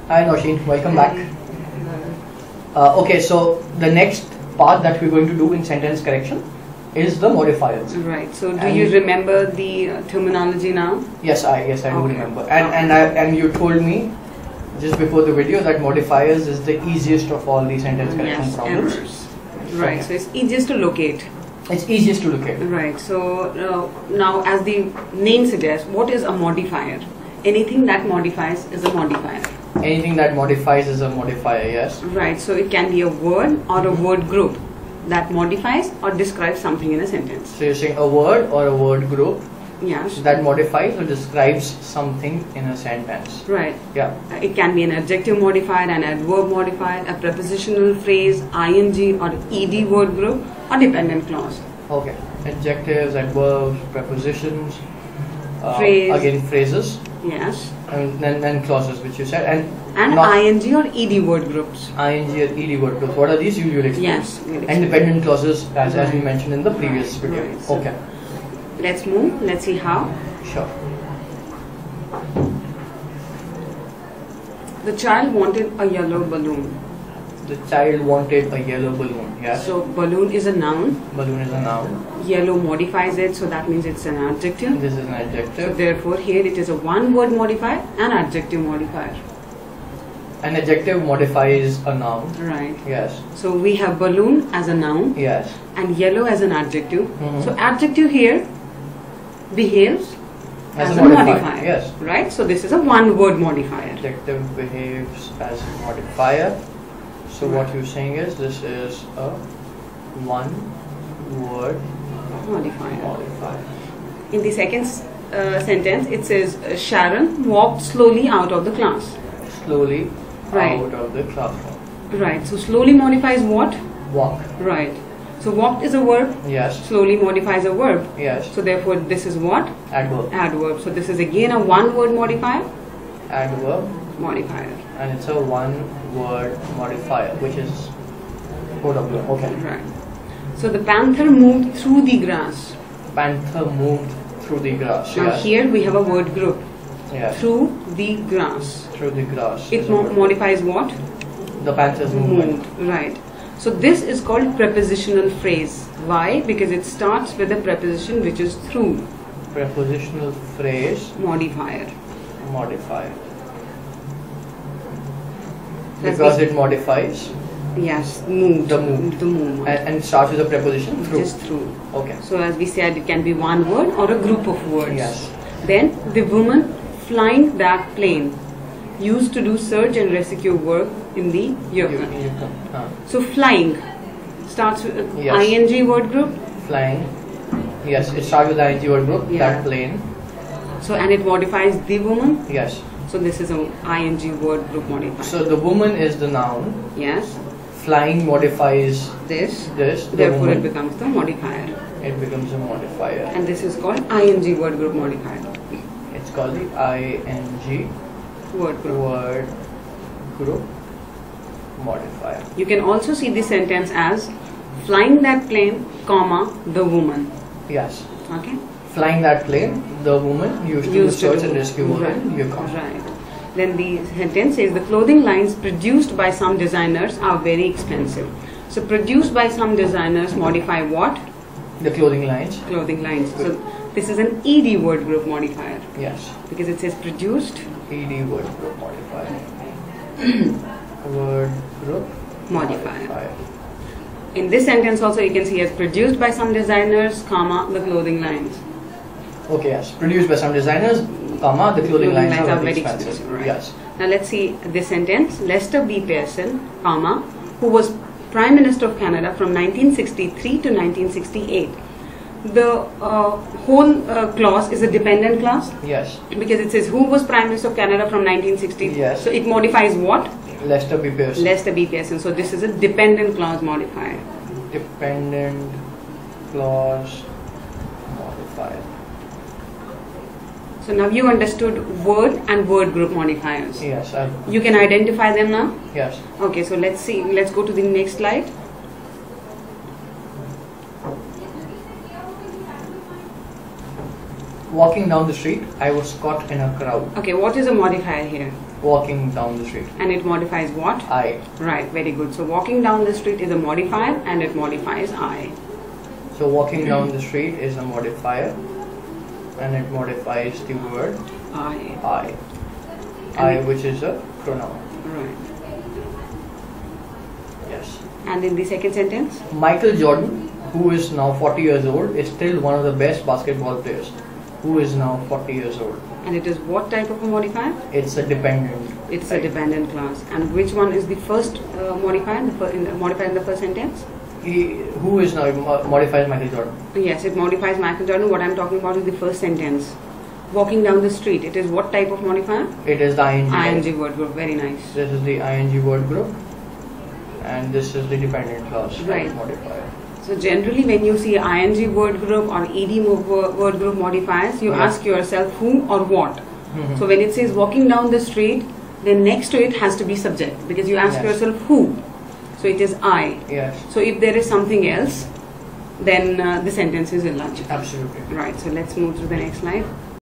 Hi Nosheen, welcome back. Okay, so the next part that we're going to do in sentence correction is the modifiers. Right. So do you remember the terminology now? Yes, I do remember. And you told me just before the video that modifiers is the easiest of all the sentence correction problems. Errors. Right. So it's easiest to locate. It's easiest to locate. Right. So now, as the name suggests, what is a modifier? Anything that modifies is a modifier. Anything that modifies is a modifier, yes. Right. So it can be a word or a word group that modifies or describes something in a sentence. So you're saying a word or a word group Yes. that modifies or describes something in a sentence. Right. Yeah. It can be an adjective modifier, an adverb modifier, a prepositional phrase, ing or ed word group, or dependent clause. Okay. Adjectives, adverbs, prepositions, Phrase. again phrases, Yes. and then clauses, which you said, and ing or ed word groups. ing or ed word groups. What are these? You will explain. Yes. we'll explain. And dependent clauses, as we mentioned in the previous video. Right. So Okay. let's move. Let's see how. Sure. The child wanted a yellow balloon. The child wanted a yellow balloon. Yes. So balloon is a noun. Balloon is a noun. Yellow modifies it, so that means it's an adjective. This is an So adjective. therefore here it is a one word modifier and adjective modifier. An adjective modifies a noun. Right. Yes. So we have balloon as a noun Yes. and yellow as an adjective. Mhm. So adjective here behaves As as a a modifier, modifier. yes. Right. So this is a one word modifier. Adjective behaves as a modifier. So what you're saying is this is a one word Modifier. modifier. In the second sentence, it says Sharon walked slowly out of the class. Slowly Right. out of the classroom. Right. So slowly modifies what? Walk. Right. So walked is a verb. Yes. Slowly modifies a verb. Yes. So therefore, this is what? Adverb. Adverb. So this is again a one word modifier. Adverb. Modifier. And it's a one word modifier, which is OW. Okay. Right. So the panther moved through the grass. Panther moved through the grass. Now Yes. here we have a word group. Yes. Through the grass. Through the grass. It is a word. modifies what? The panther's movement. Moved. Right. So this is called prepositional phrase. Why? Because it starts with a preposition which is through. Prepositional phrase Modifier. modifier. That's Because the- it modifies Yes. Moved. The moved. The movement. and starts with a preposition through. Just through. Okay. So as we said, it can be one word or a group of words. Yes. Then the woman flying that plane used to do search and rescue work in the Yukon. You can, So flying starts with Yes. ing word group. flying. Yes, it starts with the ing word group. Yeah. That plane. So and it modifies the woman. Yes. So this is a ing word group modifier. So the woman is the noun. Yes. Flying modifies This. this. The Therefore, woman. it becomes the modifier. It becomes a modifier. And this is called ing word group modifier. It's called the ing Word group. word group modifier. You can also see the sentence as flying that plane, comma, the woman. Yes. Okay. Flying that plane, the woman used to do search and rescue work right. in Yukon. Right. Then the sentence says the clothing lines produced by some designers are very expensive. So produced by some designers modify what? The clothing lines. Clothing lines. So this is an ed word group modifier Yes. because it says produced ed word group modifier. Word group modifier. In this sentence also you can see as produced by some designers, comma, the clothing lines. Okay, yes. Produced by some designers, comma, the clothing lines are very very expensive. right. Yes. Now let's see this sentence. Lester B. Pearson, comma, who was Prime Minister of Canada from 1963 to 1968. The whole clause is a dependent clause Yes. because it says who was Prime Minister of Canada from 1960. Yes. So it modifies what? Lester B. Pearson. Lester B. Pearson. So this is a dependent clause modifier. Dependent clause modifier. So now you understood word and word group modifiers. Yes. You can identify them now? Yes. Okay, so let's see. Let's go to the next slide. Walking down the street, I was caught in a crowd. Okay, what is a modifier here? Walking down the street. And it modifies what? I. Right, very good. So walking down the street is a modifier and it modifies I. So walking down the street is a modifier and it modifies the word I. I, which is a pronoun. Right. Yes. And in the second sentence? Michael Jordan, who is now 40 years old, is still one of the best basketball players. Who is now 40 years old. And it is what type of a modifier? It's a dependent. It's a dependent clause. And which one is the first modifier, modifier in the first sentence? Who is now modifies Michael Jordan. Yes, it modifies Michael Jordan. What I'm talking about is the first sentence. Walking down the street. It is what type of modifier? It is the ing. ING word group. Very nice. This is the ing word group. And this is the dependent clause. Right. Modifier. So generally when you see ing word group or ed word group modifiers, you ask yourself who or what. So when it says walking down the street, then next to it has to be subject because you ask yourself who. So it is I. Yes. So if there is something else, then the sentence is illogical. Absolutely. Right. So let's move to the next slide.